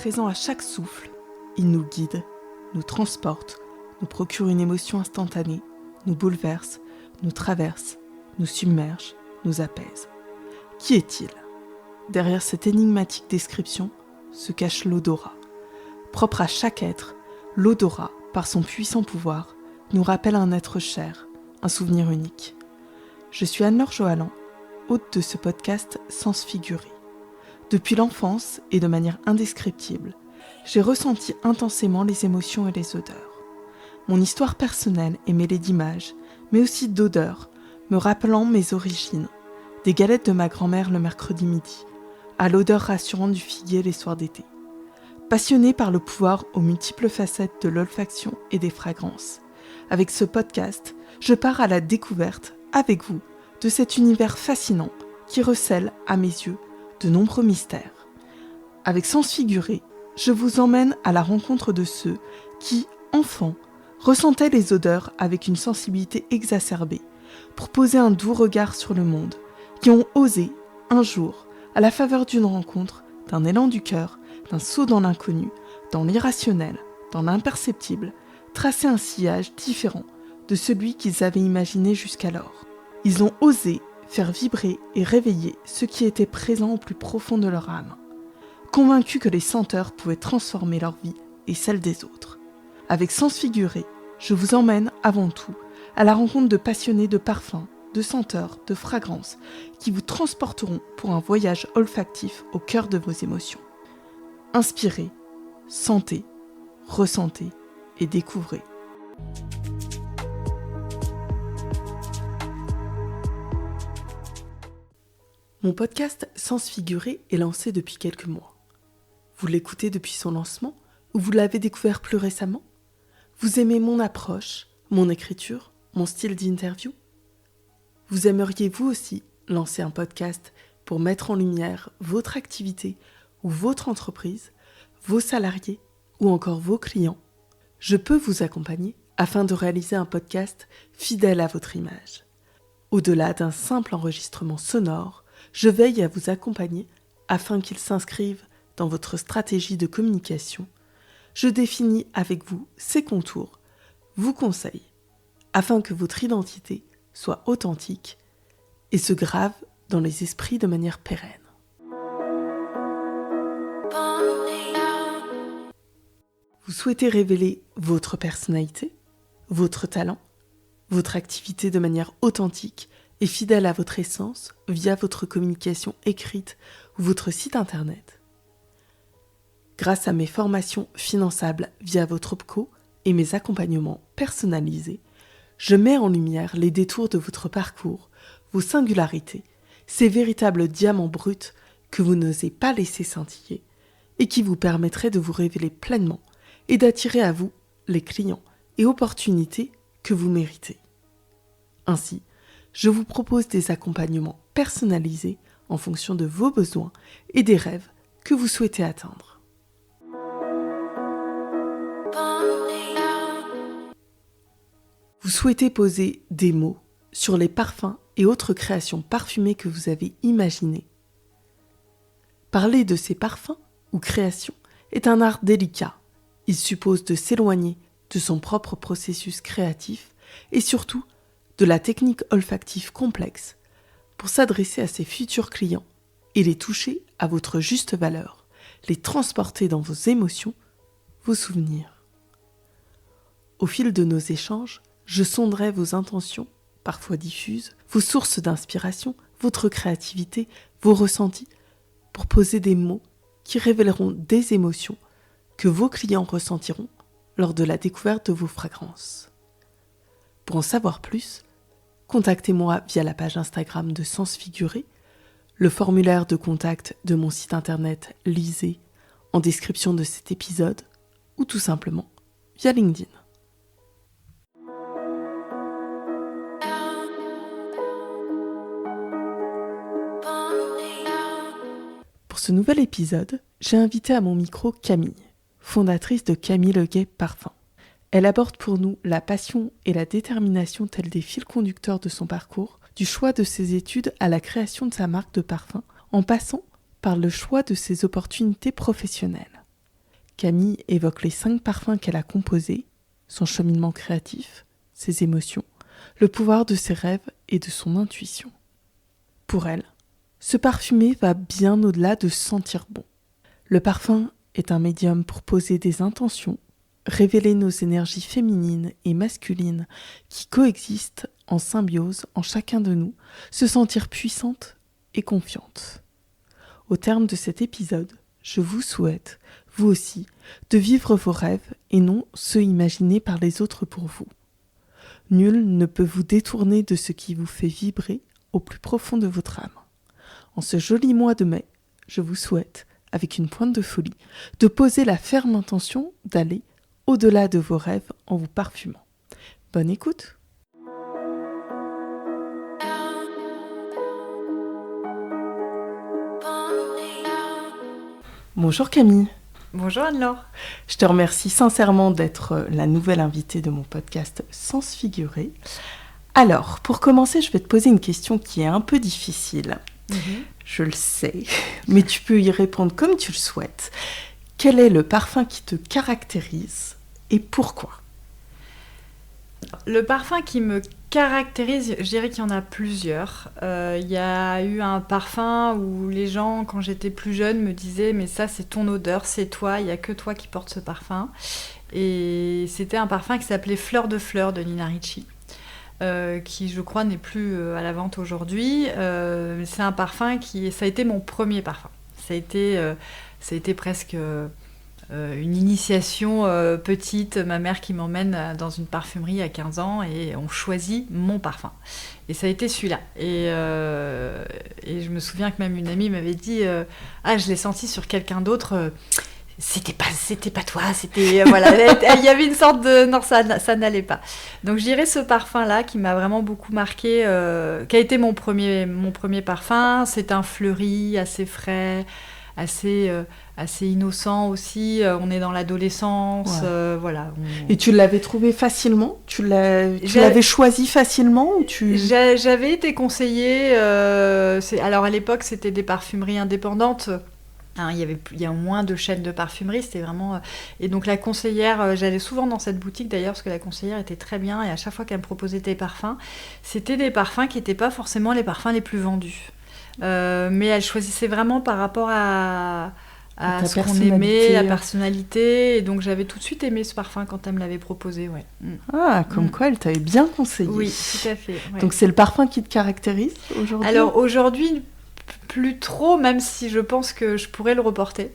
présent à chaque souffle. Il nous guide, nous transporte, nous procure une émotion instantanée, nous bouleverse, nous traverse, nous submerge, nous apaise. Qui est-il ? Derrière cette énigmatique description se cache l'odorat. Propre à chaque être, l'odorat, par son puissant pouvoir, nous rappelle un être cher, un souvenir unique. Je suis Anne-Laure Johalan, hôte de ce podcast Sens Figuré. Depuis l'enfance et de manière indescriptible, j'ai ressenti intensément les émotions et les odeurs. Mon histoire personnelle est mêlée d'images, mais aussi d'odeurs, me rappelant mes origines, des galettes de ma grand-mère le mercredi midi, à l'odeur rassurante du figuier les soirs d'été. Passionnée par le pouvoir aux multiples facettes de l'olfaction et des fragrances, avec ce podcast, je pars à la découverte, avec vous, de cet univers fascinant qui recèle, à mes yeux, de nombreux mystères. Avec Sens Figuré, je vous emmène à la rencontre de ceux qui, enfants, ressentaient les odeurs avec une sensibilité exacerbée pour poser un doux regard sur le monde, qui ont osé, un jour, à la faveur d'une rencontre, d'un élan du cœur, d'un saut dans l'inconnu, dans l'irrationnel, dans l'imperceptible, tracer un sillage différent de celui qu'ils avaient imaginé jusqu'alors. Ils ont osé faire vibrer et réveiller ce qui était présent au plus profond de leur âme, convaincus que les senteurs pouvaient transformer leur vie et celle des autres. Avec Sens Figuré, je vous emmène avant tout à la rencontre de passionnés de parfums, de senteurs, de fragrances qui vous transporteront pour un voyage olfactif au cœur de vos émotions. Inspirez, sentez, ressentez et découvrez. Mon podcast Sens Figuré est lancé depuis quelques mois. Vous l'écoutez depuis son lancement ou vous l'avez découvert plus récemment ? Vous aimez mon approche, mon écriture, mon style d'interview ? Vous aimeriez vous aussi lancer un podcast pour mettre en lumière votre activité ou votre entreprise, vos salariés ou encore vos clients ? Je peux vous accompagner afin de réaliser un podcast fidèle à votre image. Au-delà d'un simple enregistrement sonore, je veille à vous accompagner afin qu'il s'inscrive dans votre stratégie de communication. Je définis avec vous ses contours, vous conseille, afin que votre identité soit authentique et se grave dans les esprits de manière pérenne. Vous souhaitez révéler votre personnalité, votre talent, votre activité de manière authentique et fidèle à votre essence via votre communication écrite ou votre site internet. Grâce à mes formations finançables via votre OPCO et mes accompagnements personnalisés, je mets en lumière les détours de votre parcours, vos singularités, ces véritables diamants bruts que vous n'osez pas laisser scintiller et qui vous permettraient de vous révéler pleinement et d'attirer à vous les clients et opportunités que vous méritez. Ainsi, je vous propose des accompagnements personnalisés en fonction de vos besoins et des rêves que vous souhaitez atteindre. Vous souhaitez poser des mots sur les parfums et autres créations parfumées que vous avez imaginées. Parler de ces parfums ou créations est un art délicat. Il suppose de s'éloigner de son propre processus créatif et surtout de la technique olfactive complexe pour s'adresser à ses futurs clients et les toucher à votre juste valeur, les transporter dans vos émotions, vos souvenirs. Au fil de nos échanges, je sonderai vos intentions, parfois diffuses, vos sources d'inspiration, votre créativité, vos ressentis, pour poser des mots qui révéleront des émotions que vos clients ressentiront lors de la découverte de vos fragrances. Pour en savoir plus, contactez-moi via la page Instagram de Sens Figuré, le formulaire de contact de mon site internet Lisez en description de cet épisode ou tout simplement via LinkedIn. Pour ce nouvel épisode, j'ai invité à mon micro Camille, fondatrice de Camille Leguet Parfum. Elle aborde pour nous la passion et la détermination tels des fils conducteurs de son parcours, du choix de ses études à la création de sa marque de parfum, en passant par le choix de ses opportunités professionnelles. Camille évoque les 5 parfums qu'elle a composés, son cheminement créatif, ses émotions, le pouvoir de ses rêves et de son intuition. Pour elle, se parfumer va bien au-delà de sentir bon. Le parfum est un médium pour poser des intentions, révéler nos énergies féminines et masculines qui coexistent en symbiose en chacun de nous, se sentir puissante et confiante. Au terme de cet épisode, je vous souhaite, vous aussi, de vivre vos rêves et non ceux imaginés par les autres pour vous. Nul ne peut vous détourner de ce qui vous fait vibrer au plus profond de votre âme. En ce joli mois de mai, je vous souhaite, avec une pointe de folie, de poser la ferme intention d'aller au-delà de vos rêves en vous parfumant. Bonne écoute! Bonjour Camille. Bonjour Anne-Laure. Je te remercie sincèrement d'être la nouvelle invitée de mon podcast Sens Figuré. Alors, pour commencer, je vais te poser une question qui est un peu difficile. Je le sais, mais tu peux y répondre comme tu le souhaites. Quel est le parfum qui te caractérise et pourquoi ? Le parfum qui me caractérise, je dirais qu'il y en a plusieurs. Il y a eu un parfum où les gens, quand j'étais plus jeune, me disaient « mais ça c'est ton odeur, c'est toi, il n'y a que toi qui portes ce parfum ». Et c'était un parfum qui s'appelait Fleur de Fleur de Nina Ricci. Qui je crois n'est plus à la vente aujourd'hui. C'est un parfum ça a été mon premier parfum. Ça a été presque une initiation petite. Ma mère qui m'emmène dans une parfumerie à 15 ans et on choisit mon parfum. Et ça a été celui-là. Et je me souviens que même une amie m'avait dit « Ah, je l'ai senti sur quelqu'un d'autre ». C'était pas toi, c'était voilà, il y avait une sorte de non, ça n'allait pas. Donc je dirais ce parfum là qui m'a vraiment beaucoup marqué, qui a été mon premier parfum. C'est un fleuri assez frais, assez innocent aussi. On est dans l'adolescence, voilà. Et tu l'avais trouvé facilement ? Tu l'avais choisi facilement ou J'avais été conseillée. Alors à l'époque c'était des parfumeries indépendantes. Il y a moins de chaînes de parfumerie, c'était vraiment... Et donc la conseillère, j'allais souvent dans cette boutique d'ailleurs, parce que la conseillère était très bien, et à chaque fois qu'elle me proposait des parfums, c'était des parfums qui n'étaient pas forcément les parfums les plus vendus. Mais elle choisissait vraiment par rapport à ce qu'on aimait, la personnalité, et donc j'avais tout de suite aimé ce parfum quand elle me l'avait proposé, ouais. Ah, comme quoi elle t'avait bien conseillé. Oui, tout à fait. Ouais. Donc c'est le parfum qui te caractérise aujourd'hui ? Alors aujourd'hui... Plus trop, même si je pense que je pourrais le reporter.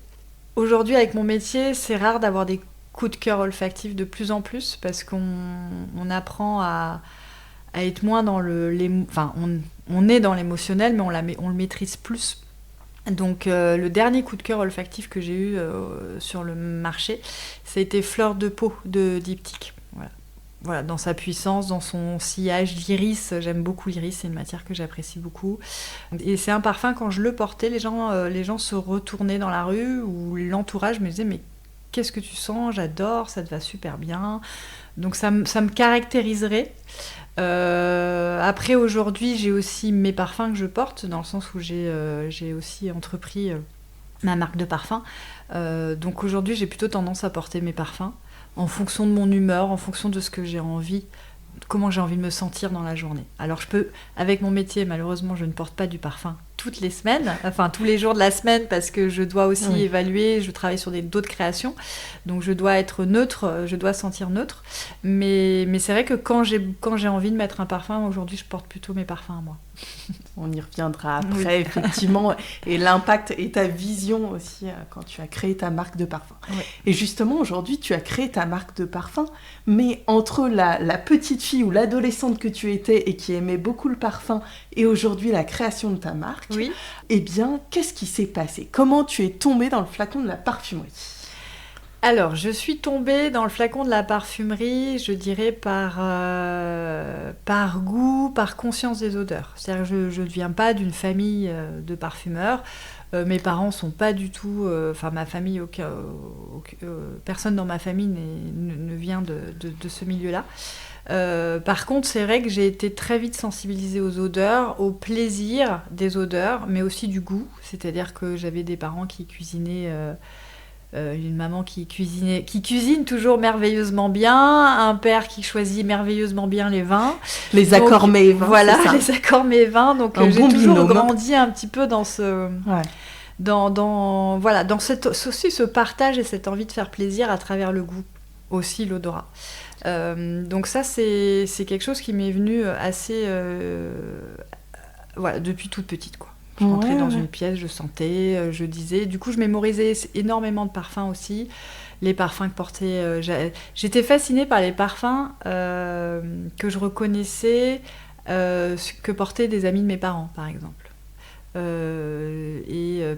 Aujourd'hui, avec mon métier, c'est rare d'avoir des coups de cœur olfactifs de plus en plus parce qu'on apprend à être moins dans on est dans l'émotionnel, mais on le maîtrise plus. Donc, le dernier coup de cœur olfactif que j'ai eu sur le marché, ça a été Fleur de peau de Diptyque. Voilà, dans sa puissance, dans son sillage, l'iris, j'aime beaucoup l'iris, c'est une matière que j'apprécie beaucoup. Et c'est un parfum, quand je le portais, les gens se retournaient dans la rue, ou l'entourage me disait « mais qu'est-ce que tu sens ? J'adore, ça te va super bien ». Donc ça me caractériserait. Après, aujourd'hui, j'ai aussi mes parfums que je porte, dans le sens où j'ai aussi entrepris ma marque de parfum. Donc aujourd'hui, j'ai plutôt tendance à porter mes parfums en fonction de mon humeur, en fonction de ce que j'ai envie, comment j'ai envie de me sentir dans la journée. Alors avec mon métier, malheureusement, je ne porte pas du parfum toutes les semaines, enfin tous les jours de la semaine, parce que je dois aussi évaluer, je travaille sur d'autres créations, donc je dois être neutre, je dois sentir neutre, mais c'est vrai que quand j'ai envie de mettre un parfum, aujourd'hui je porte plutôt mes parfums à moi. On y reviendra après, effectivement, et l'impact et ta vision aussi quand tu as créé ta marque de parfum. Oui. Et justement, aujourd'hui, tu as créé ta marque de parfum, mais entre la petite fille ou l'adolescente que tu étais et qui aimait beaucoup le parfum, et aujourd'hui la création de ta marque, eh bien, qu'est-ce qui s'est passé ? Comment tu es tombée dans le flacon de la parfumerie ? Alors, je suis tombée dans le flacon de la parfumerie, je dirais par goût, par conscience des odeurs. C'est-à-dire que je ne viens pas d'une famille de parfumeurs. Mes parents sont pas du tout... ma famille, personne dans ma famille ne vient de ce milieu-là. Par contre, c'est vrai que j'ai été très vite sensibilisée aux odeurs, au plaisir des odeurs, mais aussi du goût. C'est-à-dire que j'avais des parents qui cuisinaient une maman qui cuisine toujours merveilleusement bien, un père qui choisit merveilleusement bien les vins. Les accords mets et vins. Voilà, les accords mets et vins. Donc j'ai toujours binôme. grandi un petit peu dans ce... Ouais. Dans ce partage et cette envie de faire plaisir à travers le goût, aussi l'odorat. Donc ça, c'est quelque chose qui m'est venu assez... depuis toute petite, quoi. Je rentrais dans une pièce, je sentais, je disais... Du coup, je mémorisais énormément de parfums aussi. Les parfums que portaient... j'étais fascinée par les parfums que je reconnaissais, que portaient des amis de mes parents, par exemple.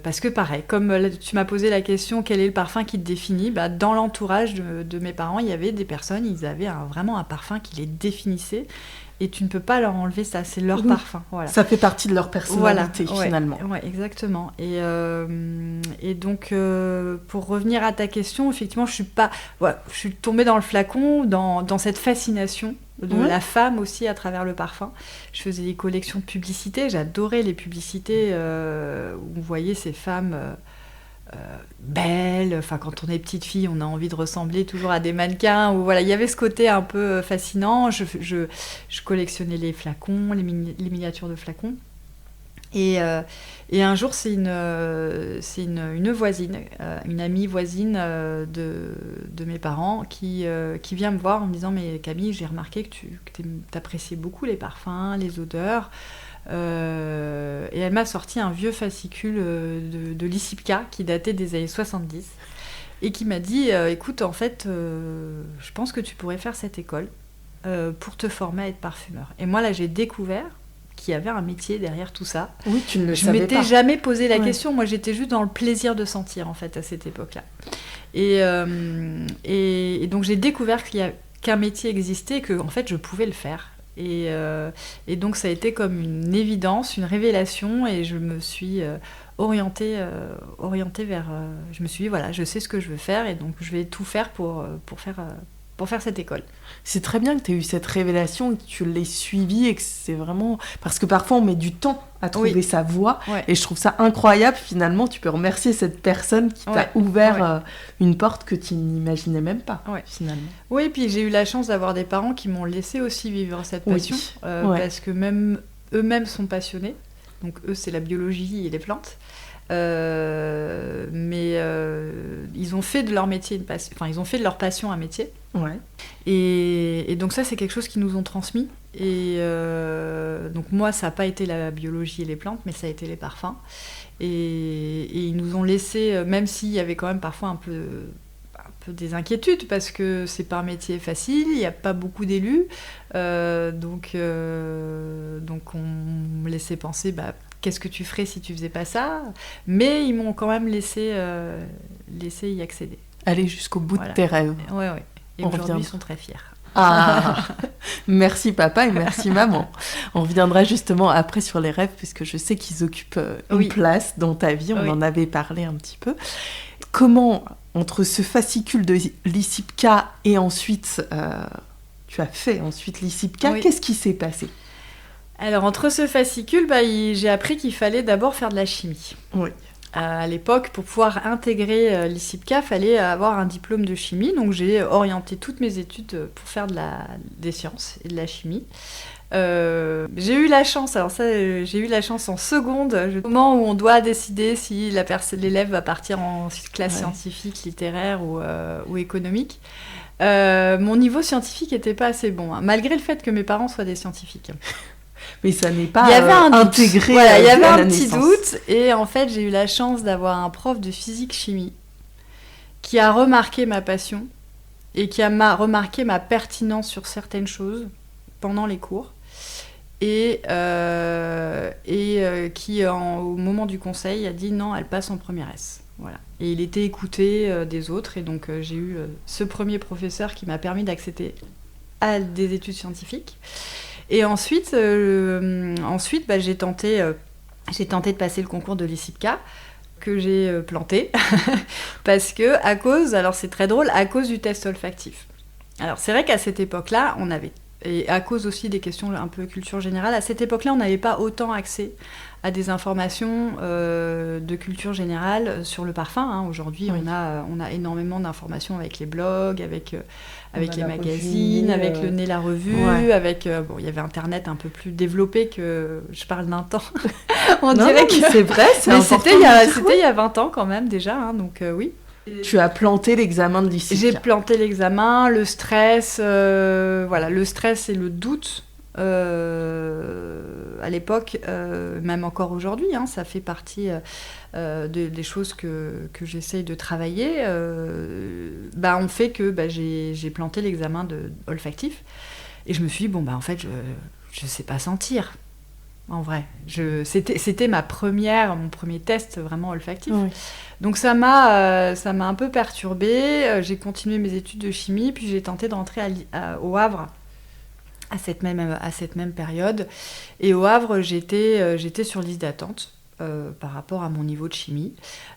Parce que pareil, comme tu m'as posé la question quel est le parfum qui te définit, dans l'entourage de mes parents, il y avait des personnes, ils avaient vraiment un parfum qui les définissait et tu ne peux pas leur enlever ça, c'est leur parfum. Voilà. Ça fait partie de leur personnalité finalement. Ouais, exactement. Et donc, pour revenir à ta question, effectivement, je suis tombée dans le flacon, dans cette fascination de la femme aussi à travers le parfum. Je faisais des collections de publicités, j'adorais les publicités où on voyait ces femmes belles, enfin quand on est petite fille on a envie de ressembler toujours à des mannequins, ou voilà, il y avait ce côté un peu fascinant. Je collectionnais les flacons, les miniatures de flacons. Et un jour, c'est une voisine, une amie voisine de mes parents qui vient me voir en me disant « Mais Camille, j'ai remarqué que tu appréciais beaucoup les parfums, les odeurs. » Et elle m'a sorti un vieux fascicule de Lissipka qui datait des années 70 et qui m'a dit « Écoute, en fait, je pense que tu pourrais faire cette école pour te former à être parfumeur. » Et moi, là, j'ai découvert qu'il y avait un métier derrière tout ça. Oui, tu ne le savais pas. Je m'étais jamais posé la question. Moi, j'étais juste dans le plaisir de sentir, en fait, à cette époque-là. Et donc, j'ai découvert qu'un métier existait et que, en fait, je pouvais le faire. Et donc, ça a été comme une évidence, une révélation. Et je me suis orientée vers... je me suis dit, voilà, je sais ce que je veux faire. Et donc, je vais tout faire pour faire cette école. C'est très bien que tu aies eu cette révélation et que tu l'aies suivie et que c'est vraiment... Parce que parfois, on met du temps à trouver sa voie. Ouais. Et je trouve ça incroyable, finalement. Tu peux remercier cette personne qui t'a ouvert une porte que tu n'imaginais même pas, finalement. Oui, et puis j'ai eu la chance d'avoir des parents qui m'ont laissé aussi vivre cette passion. Parce que même eux-mêmes sont passionnés. Donc eux, c'est la biologie et les plantes. Mais ils ont fait de leur métier ils ont fait de leur passion un métier. Ouais. Et donc ça, c'est quelque chose qu'ils nous ont transmis. Et donc moi, ça n'a pas été la biologie et les plantes, mais ça a été les parfums. Et ils nous ont laissé, même s'il y avait quand même parfois un peu des inquiétudes, parce que c'est pas un métier facile, il n'y a pas beaucoup d'élus. Donc on me laissait penser... qu'est-ce que tu ferais si tu faisais pas ça ? Mais ils m'ont quand même laissé y accéder. Aller jusqu'au bout de tes rêves. Oui. Et aujourd'hui, ils sont très fiers. Ah, merci papa et merci maman. On reviendra justement après sur les rêves, puisque je sais qu'ils occupent une place dans ta vie. On en avait parlé un petit peu. Comment, entre ce fascicule de Lissipka et ensuite, tu as fait ensuite Lissipka, qu'est-ce qui s'est passé ? Alors, entre ce fascicule, j'ai appris qu'il fallait d'abord faire de la chimie. Oui. À l'époque, pour pouvoir intégrer Lissipka, il fallait avoir un diplôme de chimie. Donc, j'ai orienté toutes mes études pour faire des sciences et de la chimie. J'ai eu la chance en seconde, au moment où on doit décider si l'élève va partir en classe scientifique, littéraire ou économique. Mon niveau scientifique n'était pas assez bon, malgré le fait que mes parents soient des scientifiques. Mais ça n'est pas intégré. Voilà, il y avait un petit doute. Et en fait, j'ai eu la chance d'avoir un prof de physique-chimie qui a remarqué ma passion et qui a remarqué ma pertinence sur certaines choses pendant les cours. Et qui, au moment du conseil, a dit non, elle passe en première S. Voilà. Et il était écouté des autres. Et donc, j'ai eu ce premier professeur qui m'a permis d'accéder à des études scientifiques. Et ensuite, j'ai tenté de passer le concours de Lissipka, que j'ai planté, parce que alors c'est très drôle, à cause du test olfactif. Alors c'est vrai qu'à cette époque-là, on avait Et à cause aussi des questions un peu culture générale, à cette époque-là, on n'avait pas autant accès à des informations de culture générale sur le parfum. Aujourd'hui, Oui. on a énormément d'informations avec les blogs, avec les la magazines, revue, avec le nez, la revue, ouais. avec... il y avait Internet un peu plus développé que... Je parle d'un temps. On Non, dirait non, mais que... c'est vrai, c'est Mais important. c'était il y a 20 ans quand même déjà, hein, donc oui. Tu as planté l'examen de l'ICIPCA. J'ai planté l'examen, le stress, le stress et le doute. À l'époque, même encore aujourd'hui, hein, ça fait partie des choses que j'essaye de travailler. On fait que j'ai planté l'examen olfactif et je me suis dit, en fait, je sais pas sentir. En vrai, c'était mon premier test vraiment olfactif. Oui. Donc ça m'a un peu perturbée. J'ai continué mes études de chimie, puis j'ai tenté de rentrer au Havre à cette même période. Et au Havre, j'étais sur liste d'attente par rapport à mon niveau de chimie.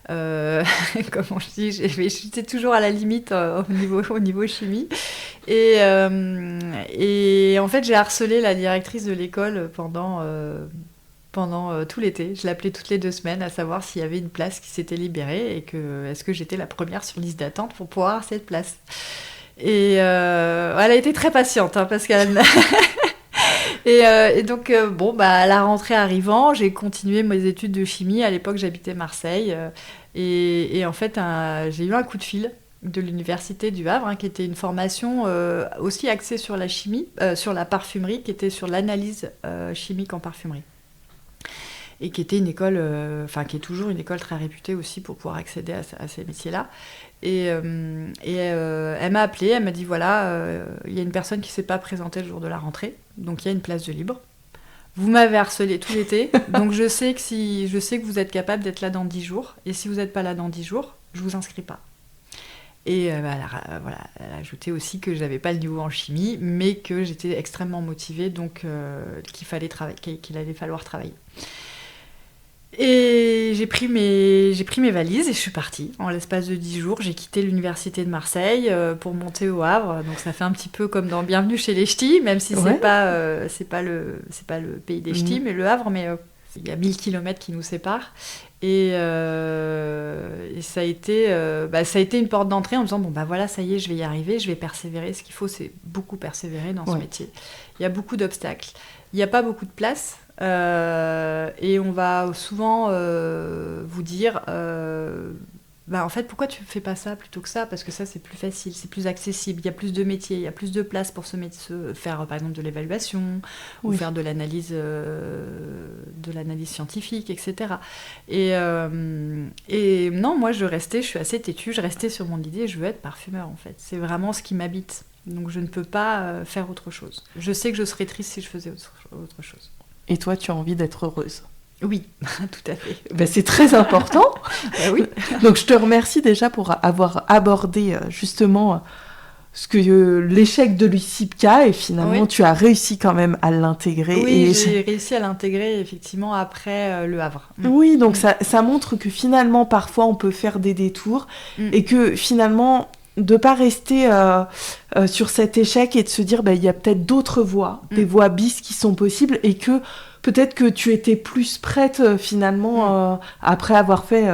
Comme je dis, j'étais toujours à la limite au niveau chimie. Et en fait, j'ai harcelé la directrice de l'école pendant tout l'été. Je l'appelais toutes les 2 semaines à savoir s'il y avait une place qui s'était libérée et est-ce que j'étais la première sur liste d'attente pour pouvoir avoir cette place. Et elle a été très patiente, hein, parce qu'elle... et donc, à la rentrée arrivant, j'ai continué mes études de chimie. À l'époque, j'habitais Marseille. Et en fait, j'ai eu un coup de fil de l'université du Havre, hein, qui était une formation aussi axée sur la chimie, sur la parfumerie, qui était sur l'analyse chimique en parfumerie. Et qui était une école, qui est toujours une école très réputée aussi pour pouvoir accéder à ces métiers-là. Et elle m'a appelée, elle m'a dit voilà, il y a une personne qui ne s'est pas présentée le jour de la rentrée, donc il y a une place de libre. Vous m'avez harcelé tout l'été, donc je sais que vous êtes capable d'être là dans 10 jours, et si vous n'êtes pas là dans 10 jours, je ne vous inscris pas. Et elle a ajouté aussi que je n'avais pas le niveau en chimie, mais que j'étais extrêmement motivée, donc qu'il allait falloir travailler. Et j'ai pris mes valises et je suis partie. En l'espace de 10 jours, j'ai quitté l'université de Marseille pour monter au Havre. Donc ça fait un petit peu comme dans Bienvenue chez les Ch'tis, même si c'est pas le pays des Ch'tis, mais le Havre. Mais il y a 1000 km qui nous séparent. Et ça a été une porte d'entrée en me disant voilà, ça y est, je vais y arriver, je vais persévérer. Ce qu'il faut, c'est beaucoup persévérer dans ce métier. Il y a beaucoup d'obstacles. Il n'y a pas beaucoup de place. Et on va souvent vous dire en fait, pourquoi tu fais pas ça plutôt que ça? Parce que ça, c'est plus facile, c'est plus accessible, il y a plus de métiers, il y a plus de place pour se faire par exemple de l'évaluation ou faire de l'analyse scientifique, etc. Et non, moi je suis assez têtue, je restais sur mon idée, je veux être parfumeur en fait, c'est vraiment ce qui m'habite, donc je ne peux pas faire autre chose. Je sais que je serais triste si je faisais autre chose. Et toi, tu as envie d'être heureuse? Oui, tout à fait. C'est très important. Oui. Donc je te remercie déjà pour avoir abordé justement l'échec de l'ICIPCA et finalement tu as réussi quand même à l'intégrer. Oui, j'ai réussi à l'intégrer effectivement après Le Havre. Oui, donc ça montre que finalement parfois on peut faire des détours et que finalement de pas rester sur cet échec et de se dire il y a peut-être d'autres voies, des voies bis qui sont possibles et que peut-être que tu étais plus prête finalement après avoir fait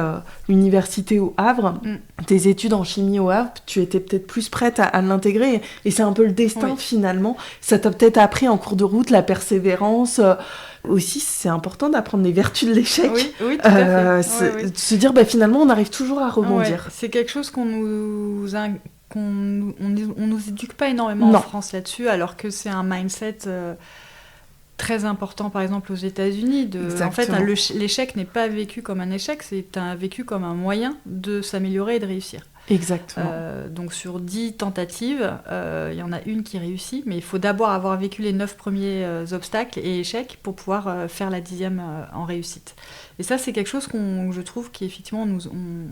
l'université au Havre, tes études en chimie au Havre, tu étais peut-être plus prête à l'intégrer et c'est un peu le destin finalement. Ça t'a peut-être appris en cours de route la persévérance. Aussi, c'est important d'apprendre les vertus de l'échec. Oui, tout à fait. De se dire finalement on arrive toujours à rebondir. C'est quelque chose qu'on nous éduque pas énormément en France là-dessus, alors que c'est un mindset très important par exemple aux États-Unis. En fait, l'échec n'est pas vécu comme un échec, c'est vécu comme un moyen de s'améliorer et de réussir. Exactement. Donc sur 10 tentatives, il y en a une qui réussit, mais il faut d'abord avoir vécu les 9 premiers obstacles et échecs pour pouvoir faire la 10e en réussite. Et ça, c'est quelque chose je trouve qu'effectivement, on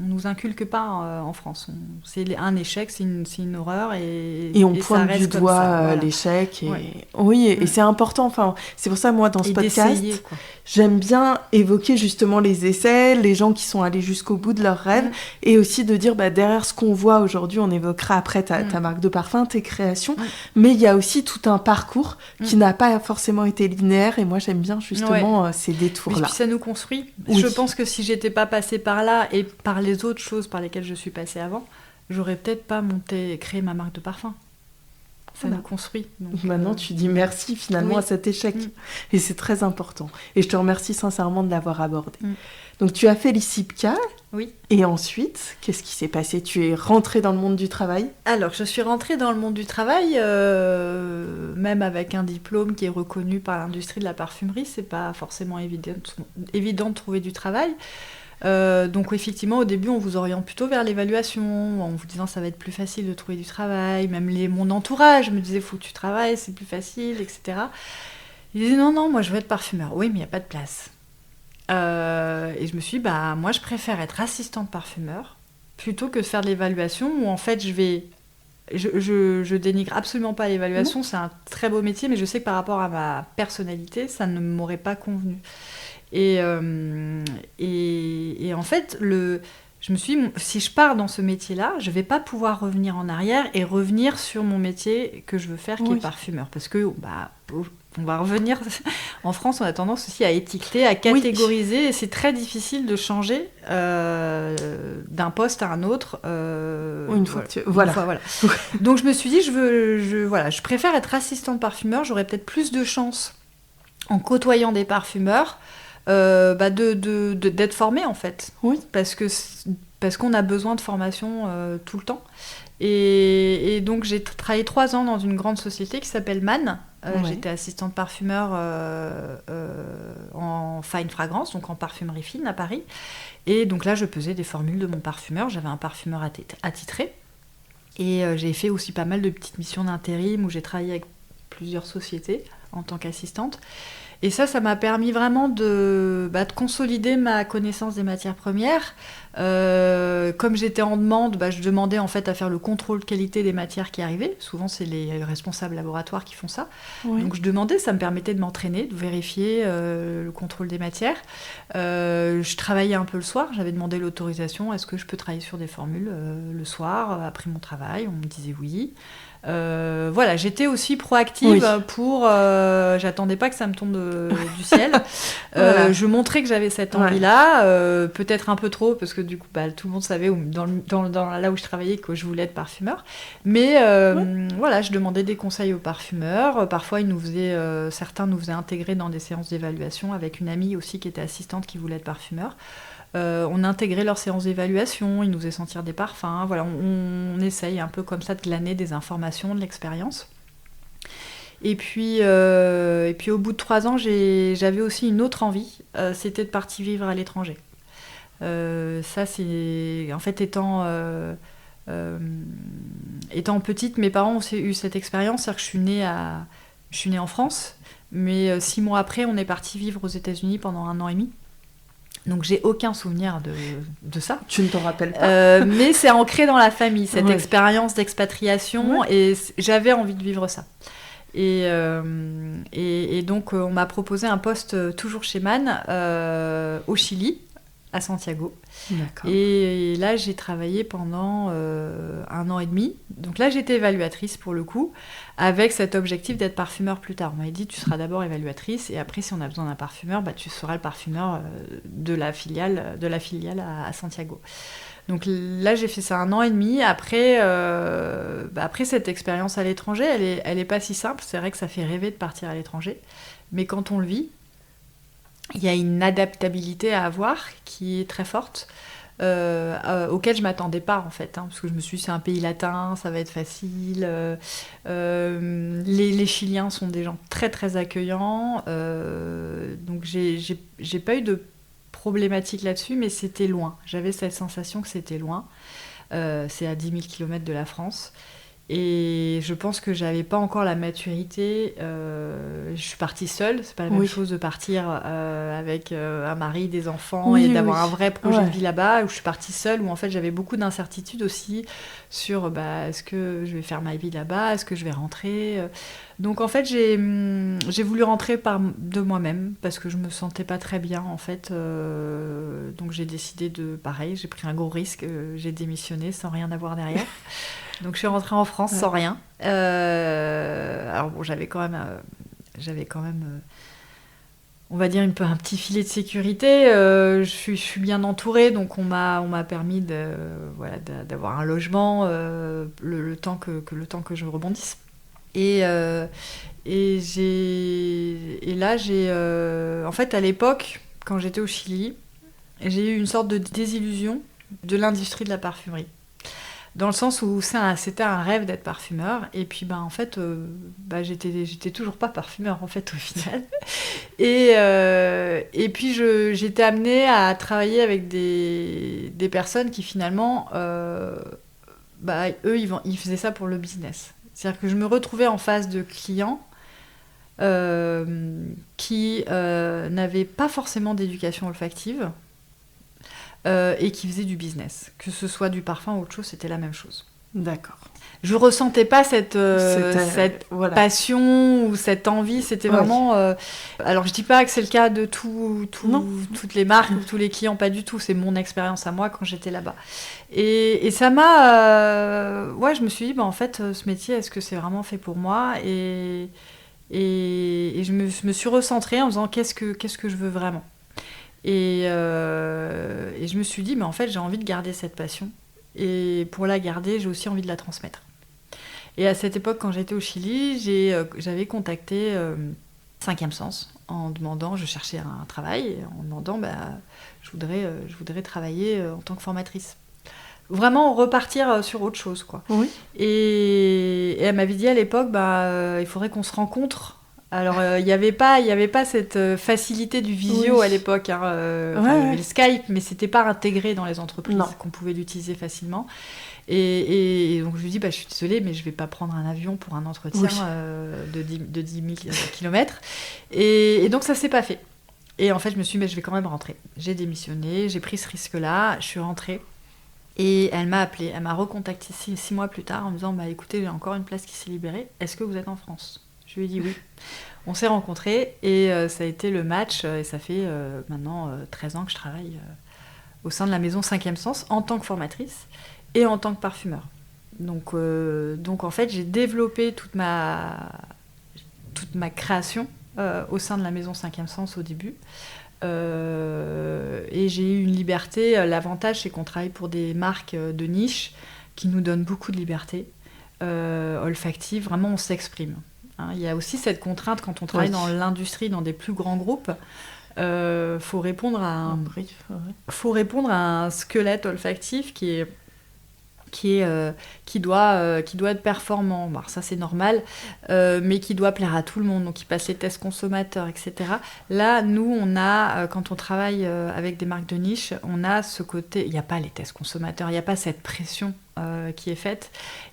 nous inculque pas en France. C'est un échec, c'est une horreur. Et on pointe du doigt l'échec. Et c'est important. Enfin, c'est pour ça, moi, dans ce podcast, j'aime bien évoquer justement les essais, les gens qui sont allés jusqu'au bout de leurs rêves, et aussi de dire, derrière ce qu'on voit aujourd'hui, on évoquera après ta marque de parfum, tes créations, mais il y a aussi tout un parcours qui n'a pas forcément été linéaire, et moi j'aime bien justement ces détours-là. Et puis ça nous construit. Oui. Je pense que si j'étais pas passée par là et par les autres choses par lesquelles je suis passée avant, j'aurais peut-être pas créé ma marque de parfum. Ça nous construit. Donc, maintenant, tu dis merci finalement à cet échec. Et c'est très important. Et je te remercie sincèrement de l'avoir abordé. Donc, tu as fait l'ICIPCA. Oui. Et ensuite, qu'est-ce qui s'est passé? Tu es rentrée dans le monde du travail? Alors, je suis rentrée dans le monde du travail, même avec un diplôme qui est reconnu par l'industrie de la parfumerie. C'est pas forcément évident de trouver du travail. Donc effectivement, au début, on vous oriente plutôt vers l'évaluation, en vous disant ça va être plus facile de trouver du travail. Même mon entourage me disait faut que tu travailles, c'est plus facile, etc. Ils disaient non, moi je veux être parfumeur. Oui, mais il n'y a pas de place. Et je me suis dit, moi je préfère être assistante parfumeur plutôt que de faire de l'évaluation où en fait je dénigre absolument pas l'évaluation, c'est un très beau métier, mais je sais que par rapport à ma personnalité, ça ne m'aurait pas convenu. Et en fait, je me suis dit, si je pars dans ce métier-là, je ne vais pas pouvoir revenir en arrière et revenir sur mon métier que je veux faire, qui est parfumeur. Parce que, on va revenir... En France, on a tendance aussi à étiqueter, à catégoriser, et c'est très difficile de changer d'un poste à un autre. Une fois que tu... Voilà. Donc, je me suis dit, je préfère être assistante parfumeur, j'aurais peut-être plus de chance en côtoyant des parfumeurs, d'être formée en fait, parce qu'on a besoin de formation tout le temps, et donc j'ai travaillé 3 ans dans une grande société qui s'appelle Man. J'étais assistante parfumeur en fine fragrance, donc en parfumerie fine à Paris, et donc là je pesais des formules de mon parfumeur, j'avais un parfumeur attitré, et j'ai fait aussi pas mal de petites missions d'intérim où j'ai travaillé avec plusieurs sociétés en tant qu'assistante. Et ça m'a permis vraiment de consolider ma connaissance des matières premières. Comme j'étais en demande, je demandais en fait à faire le contrôle qualité des matières qui arrivaient. Souvent, c'est les responsables laboratoires qui font ça. Donc je demandais, ça me permettait de m'entraîner, de vérifier le contrôle des matières. Je travaillais un peu le soir, j'avais demandé l'autorisation. Est-ce que je peux travailler sur des formules le soir, après mon travail? On me disait oui. J'étais aussi proactive pour... j'attendais pas que ça me tombe du ciel. Je montrais que j'avais cette envie-là, peut-être un peu trop, parce que du coup, tout le monde savait là où je travaillais que je voulais être parfumeur. Mais je demandais des conseils aux parfumeurs. Parfois, certains nous faisaient intégrer dans des séances d'évaluation avec une amie aussi qui était assistante qui voulait être parfumeur. On intégrait leurs séances d'évaluation, ils nous faisaient sentir des parfums. Voilà, on essaye un peu comme ça de glaner des informations, de l'expérience. Et puis au bout de 3 ans, j'avais aussi une autre envie, c'était de partir vivre à l'étranger. Ça, c'est... En fait, étant petite, mes parents ont eu cette expérience, c'est-à-dire que je suis née en France, mais 6 mois après, on est parti vivre aux États-Unis pendant 1 an et demi. Donc j'ai aucun souvenir de ça. Tu ne t'en rappelles pas. Mais c'est ancré dans la famille, cette expérience d'expatriation, et j'avais envie de vivre ça. Et donc on m'a proposé un poste toujours chez Man, au Chili, à Santiago. D'accord. Et là j'ai travaillé pendant 1 an et demi. Donc là j'étais évaluatrice pour le coup, avec cet objectif d'être parfumeur plus tard. On m'avait dit tu seras d'abord évaluatrice, et après si on a besoin d'un parfumeur, tu seras le parfumeur de la filiale à Santiago. Donc là j'ai fait ça 1 an et demi. Après cette expérience à l'étranger, elle est pas si simple. C'est vrai que ça fait rêver de partir à l'étranger, mais quand on le vit, il y a une adaptabilité à avoir qui est très forte, auquel je ne m'attendais pas en fait, parce que je me suis dit c'est un pays latin, ça va être facile. Les Chiliens sont des gens très très accueillants, donc j'ai pas eu de problématique là-dessus, mais c'était loin. J'avais cette sensation que c'était loin. C'est à 10 000 km de la France. Et je pense que j'avais pas encore la maturité. Je suis partie seule. C'est pas la même chose de partir avec un mari, des enfants et d'avoir un vrai projet de vie là-bas. Où je suis partie seule, où en fait j'avais beaucoup d'incertitudes aussi sur est-ce que je vais faire ma vie là-bas, est-ce que je vais rentrer. Donc en fait j'ai voulu rentrer de moi-même parce que je me sentais pas très bien en fait. Donc j'ai décidé pareil, j'ai pris un gros risque. J'ai démissionné sans rien avoir derrière. Donc je suis rentrée en France sans rien. Alors bon, j'avais quand même, on va dire un petit filet de sécurité. Je suis bien entourée, donc on m'a permis d'avoir un logement le temps que je rebondisse. Et là j'ai, en fait à l'époque, quand j'étais au Chili, j'ai eu une sorte de désillusion de l'industrie de la parfumerie. Dans le sens où c'était un rêve d'être parfumeur. Et puis, en fait, j'étais toujours pas parfumeur, en fait, au final. Et puis, j'étais amenée à travailler avec des personnes qui, finalement, eux, ils faisaient ça pour le business. C'est-à-dire que je me retrouvais en face de clients qui n'avaient pas forcément d'éducation olfactive, et qui faisait du business. Que ce soit du parfum ou autre chose, c'était la même chose. D'accord. Je ressentais pas cette passion ou cette envie. C'était vraiment... alors, je dis pas que c'est le cas de toutes les marques ou tous les clients, pas du tout. C'est mon expérience à moi quand j'étais là-bas. Et ça m'a... je me suis dit, en fait, ce métier, est-ce que c'est vraiment fait pour moi ? Et je me suis recentrée en me disant, qu'est-ce que je veux vraiment ? Et je me suis dit, mais en fait, j'ai envie de garder cette passion. Et pour la garder, j'ai aussi envie de la transmettre. Et à cette époque, quand j'étais au Chili, j'avais contacté 5e Sens en demandant, je cherchais un travail, en demandant, je voudrais travailler en tant que formatrice. Vraiment repartir sur autre chose, quoi. Oui. Et elle m'avait dit à l'époque, il faudrait qu'on se rencontre. Alors, il n'y avait pas cette facilité du visio à l'époque. Il y avait le Skype, mais ce n'était pas intégré dans les entreprises, qu'on pouvait l'utiliser facilement. Et donc, je lui dis, je suis désolée, mais je ne vais pas prendre un avion pour un entretien de 10 000 km. Et donc, ça ne s'est pas fait. Et en fait, je me suis dit, je vais quand même rentrer. J'ai démissionné, j'ai pris ce risque-là, je suis rentrée. Et elle m'a appelée, elle m'a recontactée 6 mois plus tard en me disant, écoutez, j'ai encore une place qui s'est libérée, est-ce que vous êtes en France ? Je lui ai dit oui. On s'est rencontrés et ça a été le match. Et ça fait maintenant 13 ans que je travaille au sein de la maison 5e Sens en tant que formatrice et en tant que parfumeur. Donc en fait, j'ai développé toute ma création au sein de la maison 5e Sens au début. Et j'ai eu une liberté. L'avantage, c'est qu'on travaille pour des marques de niche qui nous donnent beaucoup de liberté olfactive. Vraiment, on s'exprime. Il y a aussi cette contrainte quand on travaille dans l'industrie, dans des plus grands groupes. Faut répondre à un squelette olfactif qui doit être performant. Alors ça c'est normal, mais qui doit plaire à tout le monde. Donc il passe les tests consommateurs, etc. Là, nous, on a, quand on travaille avec des marques de niche, on a ce côté. Il n'y a pas les tests consommateurs, il n'y a pas cette pression qui est faite,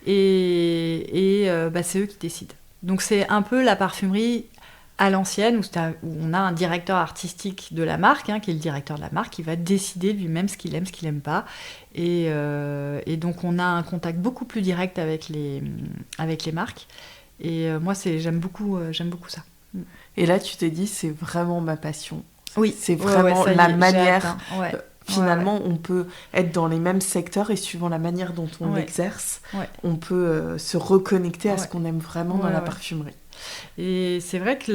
et c'est eux qui décident. Donc c'est un peu la parfumerie à l'ancienne, où on a un directeur artistique de la marque, qui est le directeur de la marque, qui va décider lui-même ce qu'il aime, ce qu'il n'aime pas. Et donc on a un contact beaucoup plus direct avec les marques. Et moi, j'aime beaucoup ça. Et là, tu t'es dit, c'est vraiment ma passion. Oui. C'est vraiment la manière... Finalement, on peut être dans les mêmes secteurs et suivant la manière dont on exerce, on peut se reconnecter à ce qu'on aime vraiment dans la parfumerie. Et c'est vrai que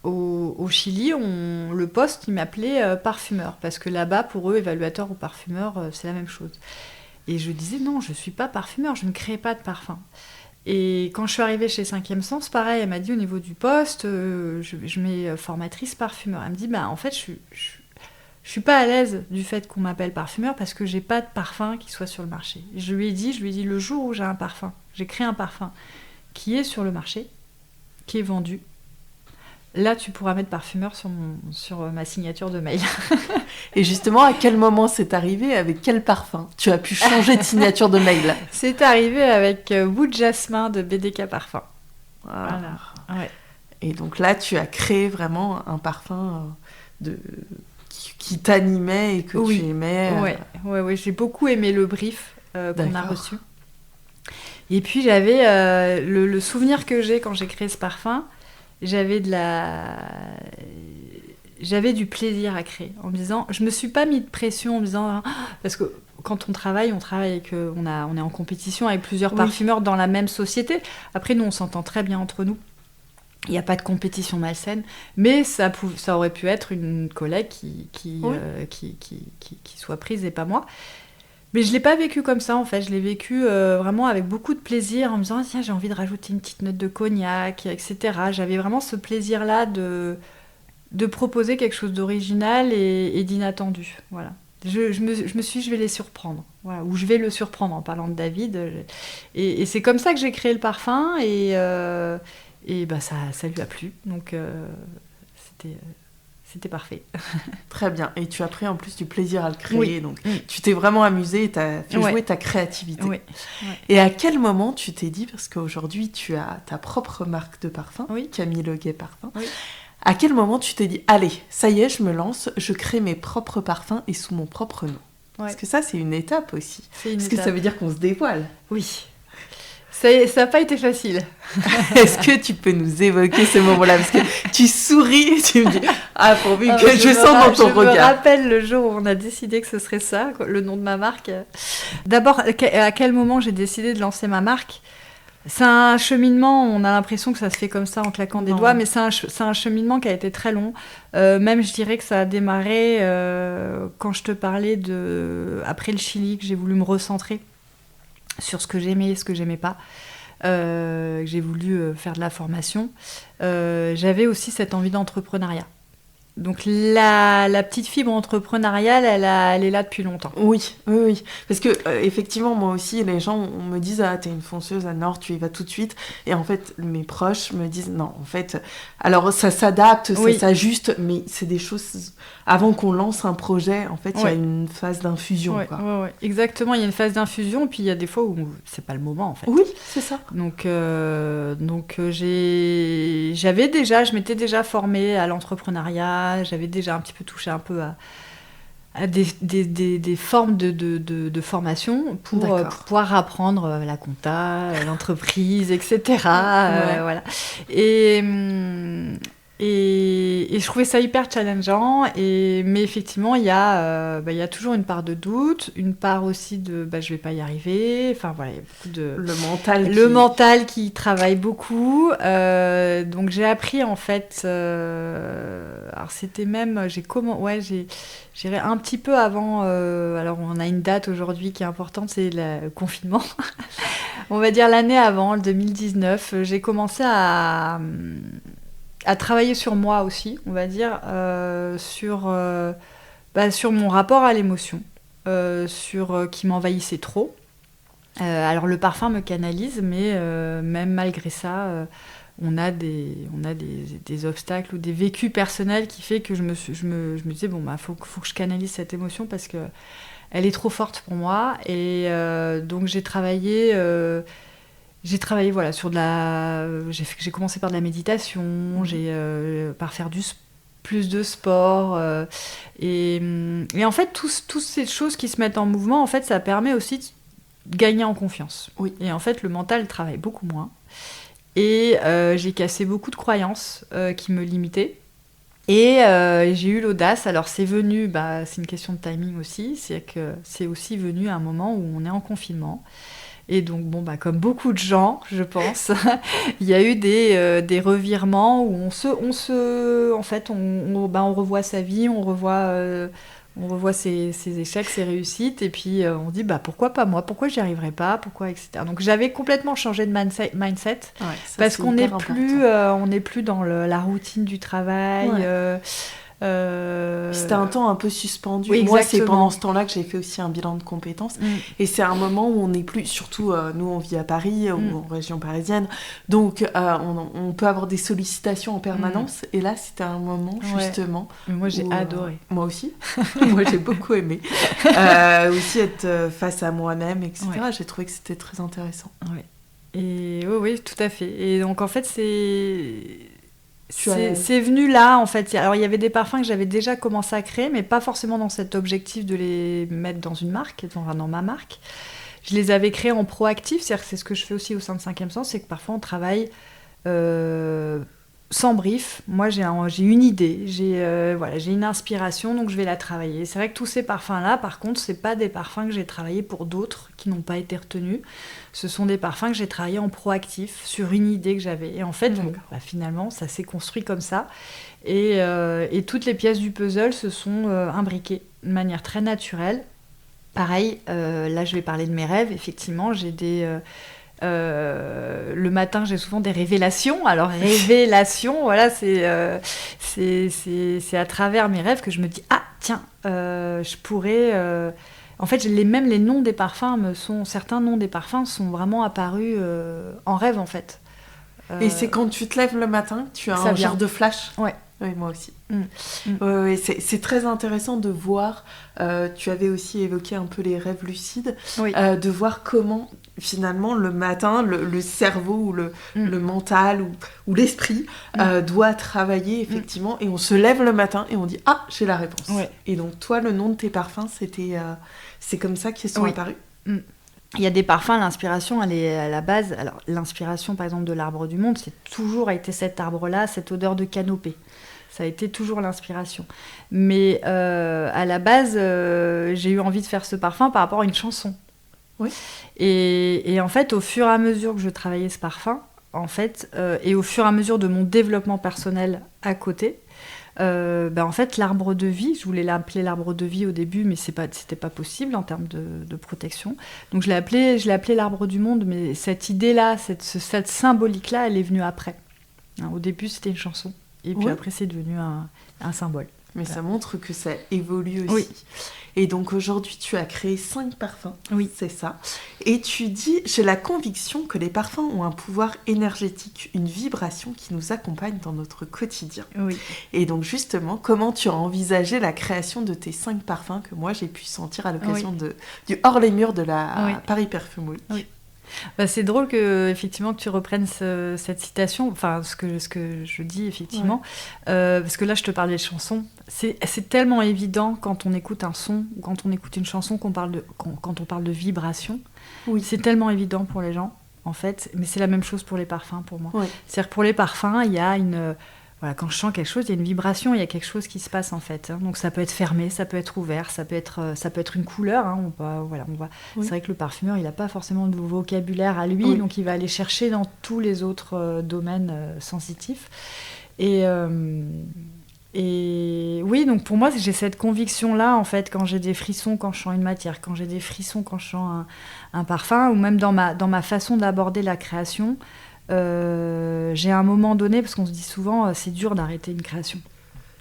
au Chili, le poste, il m'appelait parfumeur, parce que là-bas, pour eux, évaluateur ou parfumeur, c'est la même chose. Et je disais, non, je ne suis pas parfumeur, je ne crée pas de parfum. Et quand je suis arrivée chez 5e Sens, pareil, elle m'a dit au niveau du poste, je mets formatrice parfumeur. Elle me dit, en fait, je suis pas à l'aise du fait qu'on m'appelle parfumeur parce que j'ai pas de parfum qui soit sur le marché. Je lui ai dit, le jour où j'ai un parfum, j'ai créé un parfum qui est sur le marché, qui est vendu, là, tu pourras mettre parfumeur sur ma signature de mail. Et justement, à quel moment c'est arrivé? Avec quel parfum tu as pu changer de signature de mail? C'est arrivé avec Wood Jasmin de BDK Parfum. Voilà. Ouais. Et donc là, tu as créé vraiment un parfum qui t'animait et que tu aimais. Ouais, j'ai beaucoup aimé le brief qu'on a reçu. Et puis j'avais le souvenir que j'ai quand j'ai créé ce parfum, j'avais du plaisir à créer. En me disant, je me suis pas mis de pression en me disant, parce que quand on travaille avec, on est en compétition avec plusieurs parfumeurs dans la même société. Après, nous, on s'entend très bien entre nous. Il n'y a pas de compétition malsaine, mais ça aurait pu être une collègue qui soit prise et pas moi. Mais je ne l'ai pas vécu comme ça, en fait. Je l'ai vécu vraiment avec beaucoup de plaisir, en me disant, tiens, j'ai envie de rajouter une petite note de cognac, etc. J'avais vraiment ce plaisir-là de proposer quelque chose d'original et d'inattendu. Voilà. Je me suis dit, je vais les surprendre. Voilà. Ou je vais le surprendre en parlant de David. Et c'est comme ça que j'ai créé le parfum, et ça lui a plu. Donc, c'était parfait. Très bien. Et tu as pris en plus du plaisir à le créer. Donc, tu t'es vraiment amusée et tu as fait jouer ta créativité. Oui. Et à quel moment tu t'es dit, parce qu'aujourd'hui tu as ta propre marque de parfum, Camille Leguet Parfum, à quel moment tu t'es dit, allez, ça y est, je me lance, je crée mes propres parfums et sous mon propre nom? Parce que ça, c'est une étape aussi. Que ça veut dire qu'on se dévoile. Oui. Ça n'a pas été facile. Est-ce que tu peux nous évoquer ce moment-là? Parce que tu souris et tu me dis, pourvu que je sens dans ton regard. Je me rappelle le jour où on a décidé que ce serait ça, le nom de ma marque. D'abord, à quel moment j'ai décidé de lancer ma marque? C'est un cheminement, on a l'impression que ça se fait comme ça en claquant des doigts, mais c'est un cheminement qui a été très long. Même, je dirais que ça a démarré quand je te parlais après le Chili, que j'ai voulu me recentrer sur ce que j'aimais et ce que j'aimais pas. J'ai voulu faire de la formation. J'avais aussi cette envie d'entrepreneuriat. Donc la petite fibre entrepreneuriale, elle est là depuis longtemps. Oui. Parce que effectivement, moi aussi, les gens me disent, t'es une fonceuse, Anne-Laure, tu y vas tout de suite. Et en fait, mes proches me disent, non, en fait, alors ça s'adapte, ça s'ajuste, mais c'est des choses. Avant qu'on lance un projet, en fait, il y a une phase d'infusion. Ouais. Exactement, il y a une phase d'infusion, puis il y a des fois où c'est pas le moment, en fait. Oui, c'est ça. Donc je m'étais déjà formée à l'entrepreneuriat, j'avais déjà un petit peu touché un peu à des formes de formation pour pouvoir apprendre la compta, l'entreprise, etc. Voilà. Et je trouvais ça hyper challengeant, mais effectivement, il y a toujours une part de doute, une part aussi de je vais pas y arriver. Enfin voilà, il y a beaucoup de le mental qui travaille beaucoup. Donc j'ai appris en fait. Alors c'était même j'irai un petit peu avant. Alors on a une date aujourd'hui qui est importante, c'est le confinement. On va dire l'année avant, le 2019, j'ai commencé à travailler sur moi aussi, on va dire, sur mon rapport à l'émotion, qui m'envahissait trop. Alors le parfum me canalise, mais même malgré ça, on a des obstacles ou des vécus personnels qui fait que je me disais, faut que je canalise cette émotion parce que elle est trop forte pour moi. Et donc j'ai travaillé voilà, j'ai commencé par de la méditation, par faire plus de sport. Et en fait, toutes ces choses qui se mettent en mouvement, en fait, ça permet aussi de gagner en confiance. Oui. Et en fait, le mental travaille beaucoup moins. Et j'ai cassé beaucoup de croyances qui me limitaient. Et j'ai eu l'audace. Alors, c'est venu, c'est une question de timing aussi. C'est que c'est aussi venu à un moment où on est en confinement. Et donc, comme beaucoup de gens, je pense, il y a eu des revirements où on revoit sa vie, on revoit ses échecs, ses réussites, et puis on dit pourquoi pas moi, pourquoi j'y arriverai pas, pourquoi, etc. Donc j'avais complètement changé de mindset parce qu'on n'est plus dans la routine du travail. C'était un temps un peu suspendu. Oui, moi, c'est exactement. pendant ce temps-là que j'ai fait aussi un bilan de compétences. Et c'est un moment où on n'est plus, surtout nous, on vit à Paris ou en région parisienne, donc on peut avoir des sollicitations en permanence. Et là, c'était un moment justement. Moi, j'ai où, adoré. Moi aussi. Moi, j'ai beaucoup aimé. Aussi être face à moi-même, etc. J'ai trouvé que c'était très intéressant. Ouais. Et oui, tout à fait. Et donc, en fait, c'est venu là, en fait. Alors, il y avait des parfums que j'avais déjà commencé à créer, mais pas forcément dans cet objectif de les mettre dans une marque, dans ma marque. Je les avais créés en proactif, c'est-à-dire que c'est ce que je fais aussi au sein de 5e Sens, c'est que parfois on travaille sans brief. Moi, j'ai une idée, j'ai une inspiration, donc je vais la travailler. C'est vrai que tous ces parfums-là, par contre, c'est pas des parfums que j'ai travaillés pour d'autres qui n'ont pas été retenus. Ce sont des parfums que j'ai travaillés en proactif sur une idée que j'avais. Et en fait, finalement, ça s'est construit comme ça. Et toutes les pièces du puzzle se sont imbriquées de manière très naturelle. Pareil, là, je vais parler de mes rêves. Effectivement, j'ai le matin, j'ai souvent des révélations. Alors, révélations, voilà, c'est à travers mes rêves que je me dis « Ah, tiens, je pourrais... En fait, même les noms des parfums certains noms des parfums sont vraiment apparus en rêve, en fait. Et c'est quand tu te lèves le matin, tu as un genre de flash. Ouais. Oui, moi aussi. Ouais, c'est très intéressant de voir, tu avais aussi évoqué un peu les rêves lucides, de voir comment finalement le matin, le cerveau ou le mental ou l'esprit doit travailler effectivement, et on se lève le matin et on dit « Ah, j'ai la réponse ». Et donc toi, le nom de tes parfums, c'est comme ça qu'ils sont apparus. Il y a des parfums, l'inspiration, elle est à la base. Alors, l'inspiration, par exemple, de l'arbre du monde, c'est toujours été cet arbre-là, cette odeur de canopée. Ça a été toujours l'inspiration. Mais à la base, j'ai eu envie de faire ce parfum par rapport à une chanson. Oui. Et en fait, au fur et à mesure que je travaillais ce parfum, en fait, et au fur et à mesure de mon développement personnel à côté, en fait, l'arbre de vie, je voulais l'appeler l'arbre de vie au début, mais c'était pas possible en termes de protection. Donc je l'ai appelé l'arbre du monde, mais cette idée-là, cette symbolique-là, elle est venue après. Au début, c'était une chanson, et puis après, c'est devenu un symbole. Mais ça montre que ça évolue aussi. Oui. Et donc aujourd'hui, tu as créé 5 parfums, oui. C'est ça. Et tu dis, j'ai la conviction que les parfums ont un pouvoir énergétique, une vibration qui nous accompagne dans notre quotidien. Oui. Et donc justement, comment tu as envisagé la création de tes 5 parfums que moi j'ai pu sentir à l'occasion du hors les murs de la Paris Perfume Week. Oui. C'est drôle que tu reprennes cette citation, enfin ce que je dis effectivement, parce que là je te parlais de chansons. C'est tellement évident quand on écoute un son ou quand on écoute une chanson quand on parle de vibration. Oui. C'est tellement évident pour les gens en fait, mais c'est la même chose pour les parfums pour moi. Oui. C'est-à-dire que pour les parfums, il y a quand je sens quelque chose, il y a une vibration, il y a quelque chose qui se passe en fait. Donc ça peut être fermé, ça peut être ouvert, ça peut être une couleur. Oui. C'est vrai que le parfumeur, il n'a pas forcément de vocabulaire à lui, donc il va aller chercher dans tous les autres domaines sensitifs. Et oui, donc pour moi, j'ai cette conviction-là en fait quand j'ai des frissons quand je sens une matière, quand j'ai des frissons quand je sens un parfum, ou même dans ma façon d'aborder la création. J'ai à un moment donné, parce qu'on se dit souvent c'est dur d'arrêter une création,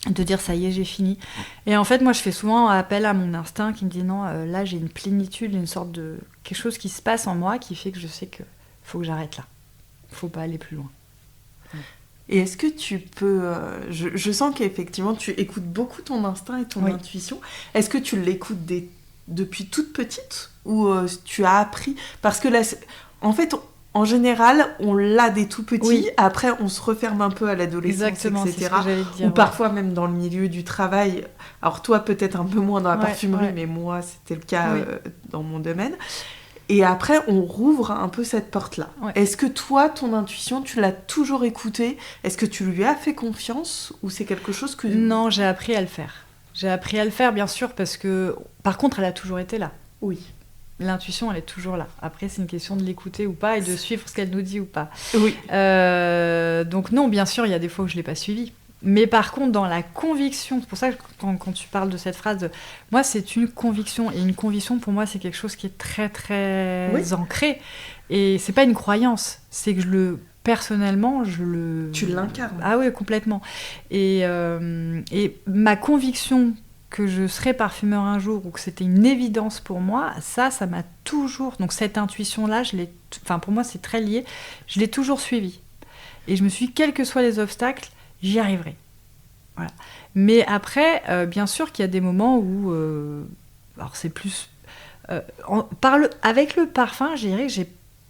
de dire ça y est j'ai fini, et en fait moi je fais souvent appel à mon instinct qui me dit non, là j'ai une plénitude, une sorte de quelque chose qui se passe en moi qui fait que je sais que faut que j'arrête là, faut pas aller plus loin. Et est-ce que tu peux... je sens qu'effectivement tu écoutes beaucoup ton instinct et ton intuition. Est-ce que tu l'écoutes depuis toute petite, ou tu as appris, parce que là en fait en général, on l'a dès tout petit, après on se referme un peu à l'adolescence, exactement, etc. C'est ce que j'allais te dire, ou parfois même dans le milieu du travail. Alors toi, peut-être un peu moins dans la parfumerie, mais moi, c'était le cas dans mon domaine. Et après, on rouvre un peu cette porte-là. Ouais. Est-ce que toi, ton intuition, tu l'as toujours écoutée ? Est-ce que tu lui as fait confiance ? Ou c'est quelque chose que... Non, j'ai appris à le faire. J'ai appris à le faire, bien sûr, parce que... Par contre, elle a toujours été là. Oui. L'intuition, elle est toujours là. Après, c'est une question de l'écouter ou pas et de suivre ce qu'elle nous dit ou pas. Oui. Donc non, bien sûr, il y a des fois où je ne l'ai pas suivie. Mais par contre, dans la conviction, c'est pour ça que quand tu parles de cette phrase, moi, c'est une conviction. Et une conviction, pour moi, c'est quelque chose qui est très, très ancré. Et ce n'est pas une croyance. C'est que personnellement, Tu l'incarnes. Ah oui, complètement. Et ma conviction que je serais parfumeur un jour ou que c'était une évidence pour moi, ça m'a toujours... Donc cette intuition-là, pour moi, c'est très lié. Je l'ai toujours suivie. Et je me suis dit, quels que soient les obstacles, j'y arriverai. Voilà. Mais après, bien sûr qu'il y a des moments où... alors c'est plus... avec le parfum, je dirais que j'ai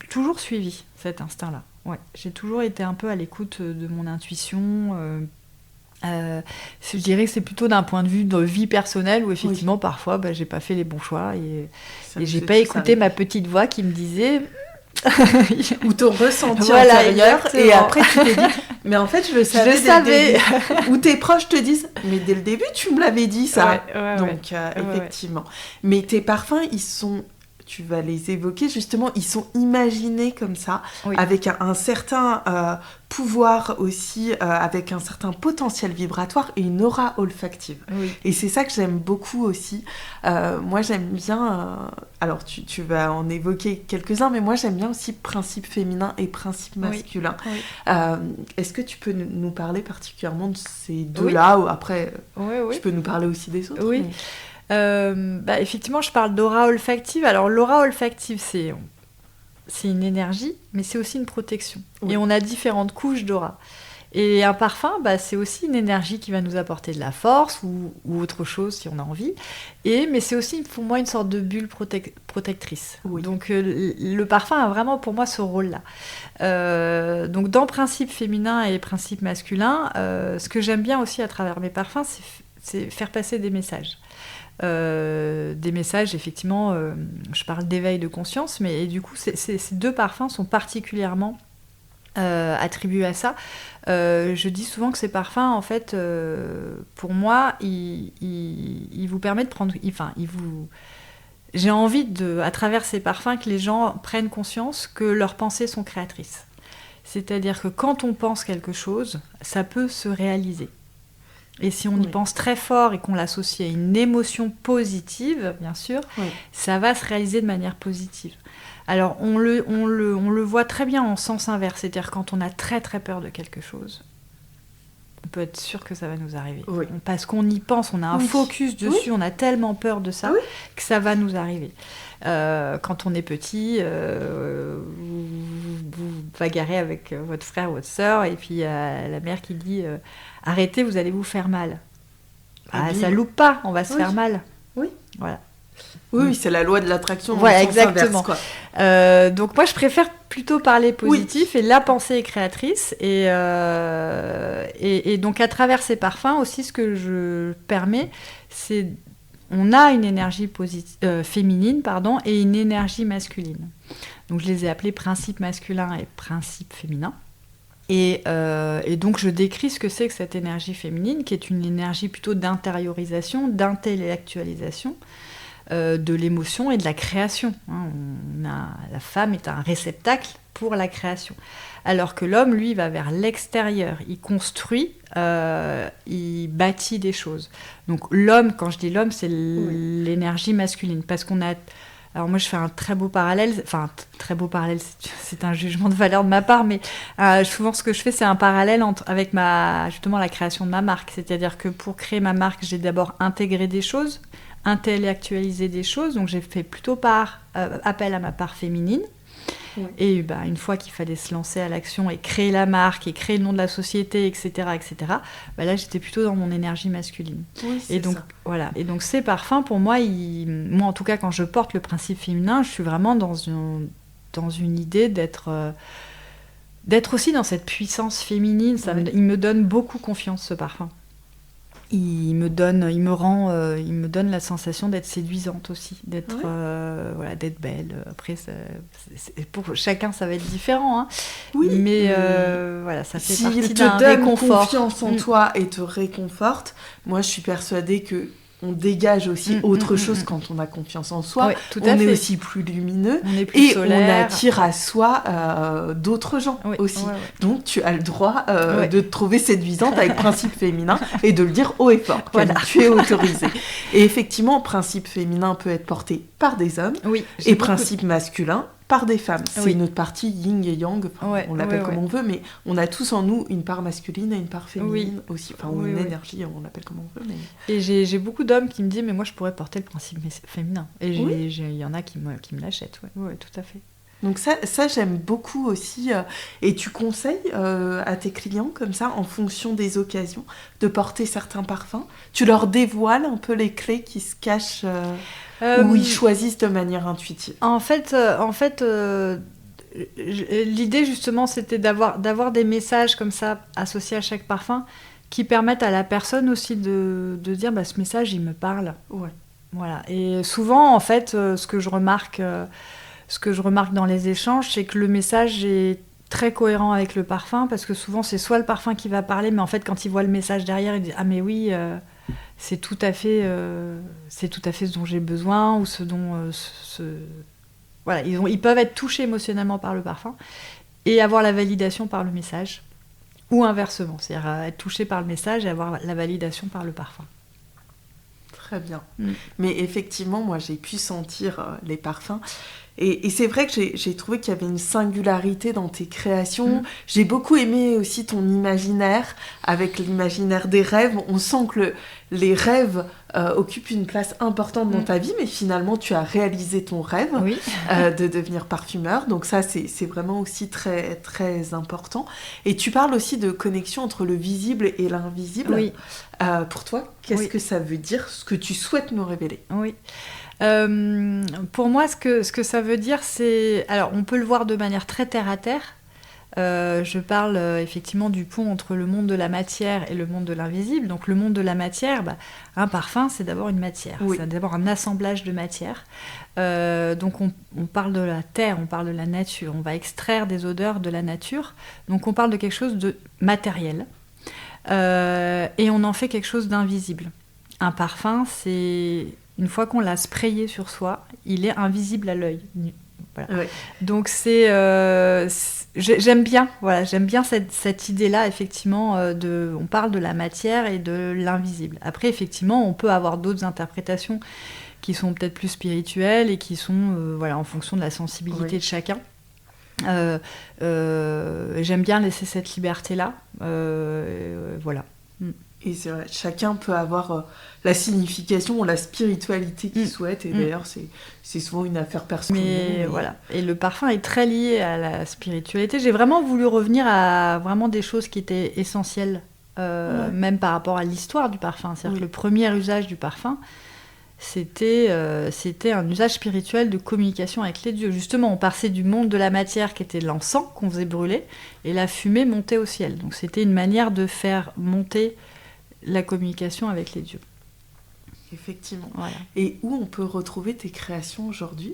toujours suivi cet instinct-là. Ouais, j'ai toujours été un peu à l'écoute de mon intuition. Je dirais que c'est plutôt d'un point de vue de vie personnelle où effectivement parfois j'ai pas fait les bons choix et j'ai pas écouté ma petite voix qui me disait ou ton ressenti intérieur et après tu t'es dit mais en fait je le savais. Ou tes proches te disent mais dès le début tu me l'avais dit ça. Donc effectivement. Mais tes parfums ils sont, tu vas les évoquer justement, ils sont imaginés comme ça, avec un certain pouvoir aussi, avec un certain potentiel vibratoire et une aura olfactive. Et c'est ça que j'aime beaucoup aussi. Moi j'aime bien, alors tu vas en évoquer quelques-uns, mais moi j'aime bien aussi principe féminin et principe masculin. Est-ce que tu peux nous parler particulièrement de ces deux-là, ou après tu peux nous parler aussi des autres? Oui. Effectivement, je parle d'aura olfactive. Alors, l'aura olfactive, c'est une énergie, mais c'est aussi une protection. Et on a différentes couches d'aura. Et un parfum, c'est aussi une énergie qui va nous apporter de la force ou autre chose si on a envie. Mais c'est aussi, pour moi, une sorte de bulle protectrice. Donc, le parfum a vraiment, pour moi, ce rôle-là. Donc, dans principe féminin et principe masculin, ce que j'aime bien aussi à travers mes parfums, c'est faire passer des messages. Des messages, effectivement, je parle d'éveil de conscience, mais du coup, ces deux parfums sont particulièrement attribués à ça. Je dis souvent que ces parfums, en fait, pour moi, ils vous permettent de prendre... J'ai envie, à travers ces parfums, que les gens prennent conscience que leurs pensées sont créatrices. C'est-à-dire que quand on pense quelque chose, ça peut se réaliser. Et si on y pense très fort et qu'on l'associe à une émotion positive, bien sûr, ça va se réaliser de manière positive. Alors, on le voit très bien en sens inverse, c'est-à-dire quand on a très très peur de quelque chose, on peut être sûr que ça va nous arriver. Parce qu'on y pense, on a un focus dessus, on a tellement peur de ça que ça va nous arriver. Quand on est petit, vous bagarrez avec votre frère ou votre sœur, et puis la mère qui dit arrêtez, vous allez vous faire mal. Ça loupe pas, on va se faire mal. Voilà. Oui, c'est la loi de l'attraction. Voilà, exactement. Inverse, donc moi, je préfère plutôt parler positif, et la pensée est créatrice. Et donc, à travers ces parfums aussi, ce que je permets, c'est... On a une énergie féminine, et une énergie masculine. Donc, je les ai appelés principe masculin et principe féminin. Et donc, je décris ce que c'est que cette énergie féminine, qui est une énergie plutôt d'intériorisation, d'intellectualisation, de l'émotion et de la création. La femme est un réceptacle pour la création. Alors que l'homme, lui, va vers l'extérieur. Il construit, il bâtit des choses. Donc l'homme, quand je dis l'homme, c'est l'énergie masculine. Parce qu'on a... Alors moi, je fais un très beau parallèle. Enfin, très beau parallèle, c'est un jugement de valeur de ma part, mais souvent, ce que je fais, c'est un parallèle avec justement la création de ma marque. C'est-à-dire que pour créer ma marque, j'ai d'abord intégré des choses, intellectualisé des choses. Donc j'ai fait plutôt appel à ma part féminine. Et une fois qu'il fallait se lancer à l'action et créer la marque et créer le nom de la société, etc., là j'étais plutôt dans mon énergie masculine. Et donc ça. Voilà. Et donc ces parfums, pour moi, moi en tout cas quand je porte le principe féminin, je suis vraiment dans une idée d'être aussi dans cette puissance féminine. Il me donne beaucoup confiance, ce parfum. Il me donne la sensation d'être séduisante aussi, d'être belle. Après, pour chacun, ça va être différent, hein. Mais ça fait partie d'un réconfort. S'il te donne confiance en toi et te réconforte, moi, je suis persuadée que on dégage aussi autre chose quand on a confiance en soi. On est aussi plus lumineux et solaire. On attire à soi d'autres gens aussi. Donc tu as le droit de te trouver séduisante avec principe féminin et de le dire haut et fort. Tu es autorisée. Et effectivement, principe féminin peut être porté par des hommes et principe masculin par des femmes. C'est Oui. notre partie yin et yang, Ouais, on l'appelle ouais, comme ouais. on veut, mais on a tous en nous une part masculine et une part féminine aussi, ou Oui, une oui. énergie, on l'appelle comme on veut. Mais... Et j'ai beaucoup d'hommes qui me disent, mais moi je pourrais porter le principe féminin. Et il y en a qui me l'achètent, ouais, tout à fait. Donc ça j'aime beaucoup aussi. Et tu conseilles à tes clients, comme ça, en fonction des occasions, de porter certains parfums. Tu leur dévoiles un peu les clés qui se cachent, ou ils choisissent de manière intuitive. En fait, l'idée justement, c'était d'avoir des messages comme ça associés à chaque parfum qui permettent à la personne aussi de dire, ce message, il me parle. Ouais. Voilà. Et souvent, en fait, ce que je remarque dans les échanges, c'est que le message est très cohérent avec le parfum, parce que souvent, c'est soit le parfum qui va parler, mais en fait, quand il voit le message derrière, il dit « Ah, mais oui, c'est tout à fait ce dont j'ai besoin », ou ce dont... Voilà, ils peuvent être touchés émotionnellement par le parfum et avoir la validation par le message, ou inversement, c'est-à-dire être touché par le message et avoir la validation par le parfum. Très bien. Mais effectivement, moi, j'ai pu sentir les parfums. Et c'est vrai que j'ai trouvé qu'il y avait une singularité dans tes créations. J'ai beaucoup aimé aussi ton imaginaire, avec l'imaginaire des rêves. On sent que les rêves occupent une place importante dans ta vie, mais finalement, tu as réalisé ton rêve de devenir parfumeur. Donc ça, c'est vraiment aussi très, très important. Et tu parles aussi de connexion entre le visible et l'invisible. Oui. Pour toi, qu'est-ce que ça veut dire, ce que tu souhaites nous révéler ? Oui. Pour moi, ce que ça veut dire, c'est... Alors, on peut le voir de manière très terre-à-terre. Je parle effectivement du pont entre le monde de la matière et le monde de l'invisible. Donc, le monde de la matière, un parfum, c'est d'abord une matière. Oui. C'est d'abord un assemblage de matière. Donc, on parle de la terre, on parle de la nature. On va extraire des odeurs de la nature. Donc, on parle de quelque chose de matériel. Et on en fait quelque chose d'invisible. Un parfum, c'est... Une fois qu'on l'a sprayé sur soi, il est invisible à l'œil. Voilà. Oui. Donc j'aime bien cette idée-là, effectivement, on parle de la matière et de l'invisible. Après, effectivement, on peut avoir d'autres interprétations qui sont peut-être plus spirituelles et qui sont en fonction de la sensibilité de chacun. J'aime bien laisser cette liberté-là. Voilà. Et c'est vrai, chacun peut avoir la signification ou la spiritualité qu'il souhaite. Et d'ailleurs, c'est souvent une affaire personnelle. Mais voilà. Et le parfum est très lié à la spiritualité. J'ai vraiment voulu revenir à vraiment des choses qui étaient essentielles, même par rapport à l'histoire du parfum. C'est-à-dire que le premier usage du parfum, c'était un usage spirituel de communication avec les dieux. Justement, on passait du monde de la matière qui était l'encens qu'on faisait brûler, et la fumée montait au ciel. Donc c'était une manière de faire monter la communication avec les dieux. Effectivement. Voilà. Et où on peut retrouver tes créations aujourd'hui ?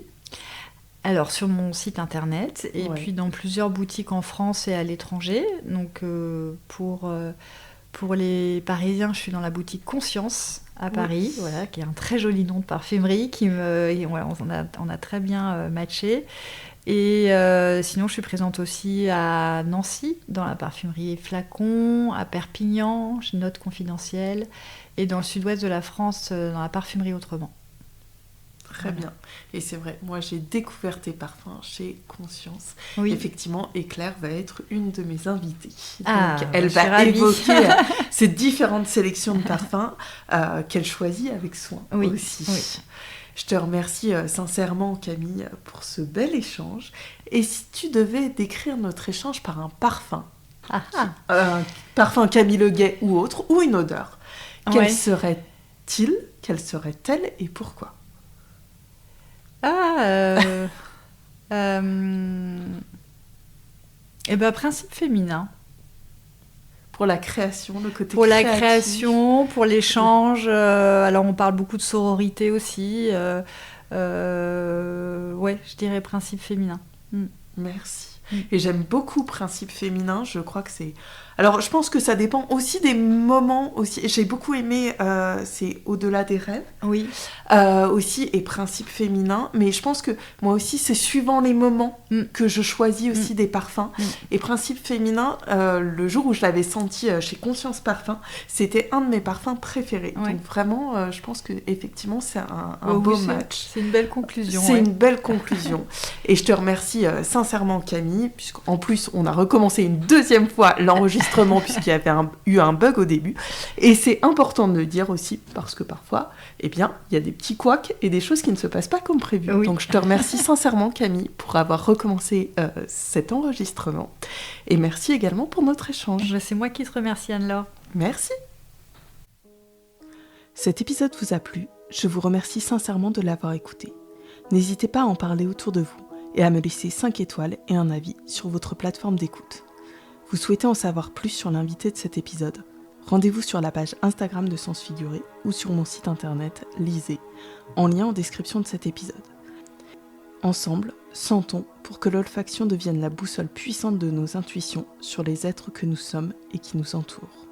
Alors, sur mon site internet, et puis dans plusieurs boutiques en France et à l'étranger. Donc, pour les Parisiens, je suis dans la boutique Conscience à Paris, qui est un très joli nom de parfumerie, on a très bien matché. Et sinon, je suis présente aussi à Nancy, dans la parfumerie Flacon, à Perpignan, chez Notes Confidentielles, et dans le sud-ouest de la France, dans la parfumerie Autrement. Très bien. Et c'est vrai, moi j'ai découvert tes parfums chez Conscience. Oui. Effectivement, et Claire va être une de mes invitées. Donc, elle va évoquer ces différentes sélections de parfums qu'elle choisit avec soin aussi. Oui. Je te remercie sincèrement, Camille, pour ce bel échange. Et si tu devais décrire notre échange par un parfum, un parfum Camille Leguet ou autre, ou une odeur, quel serait-il, quelle serait-elle et pourquoi ? Principe féminin. Pour la création, le côté pour créatif. La création, pour l'échange. Alors, on parle beaucoup de sororité aussi. Je dirais principe féminin. Merci. Et j'aime beaucoup Principe féminin, je crois que c'est... Alors, je pense que ça dépend aussi des moments aussi. J'ai beaucoup aimé c'est Au-delà des rêves. Oui. Aussi, et Principe féminin. Mais je pense que moi aussi, c'est suivant les moments que je choisis aussi des parfums. Et Principe féminin, le jour où je l'avais senti chez Conscience Parfum, c'était un de mes parfums préférés. Ouais. Donc vraiment, je pense qu'effectivement, c'est un beau match. C'est une belle conclusion. C'est une belle conclusion. Et je te remercie sincèrement, Camille, puisqu'en plus, on a recommencé une deuxième fois l'enregistrement puisqu'il y avait eu un bug au début. Et c'est important de le dire aussi, parce que parfois, eh bien, il y a des petits couacs et des choses qui ne se passent pas comme prévu. Oui. Donc je te remercie sincèrement, Camille, pour avoir recommencé cet enregistrement. Et merci également pour notre échange. C'est moi qui te remercie, Anne-Laure. Merci. Cet épisode vous a plu. Je vous remercie sincèrement de l'avoir écouté. N'hésitez pas à en parler autour de vous et à me laisser 5 étoiles et un avis sur votre plateforme d'écoute. Vous souhaitez en savoir plus sur l'invité de cet épisode ? Rendez-vous sur la page Instagram de Sens Figuré ou sur mon site internet Lisez, en lien en description de cet épisode. Ensemble, sentons pour que l'olfaction devienne la boussole puissante de nos intuitions sur les êtres que nous sommes et qui nous entourent.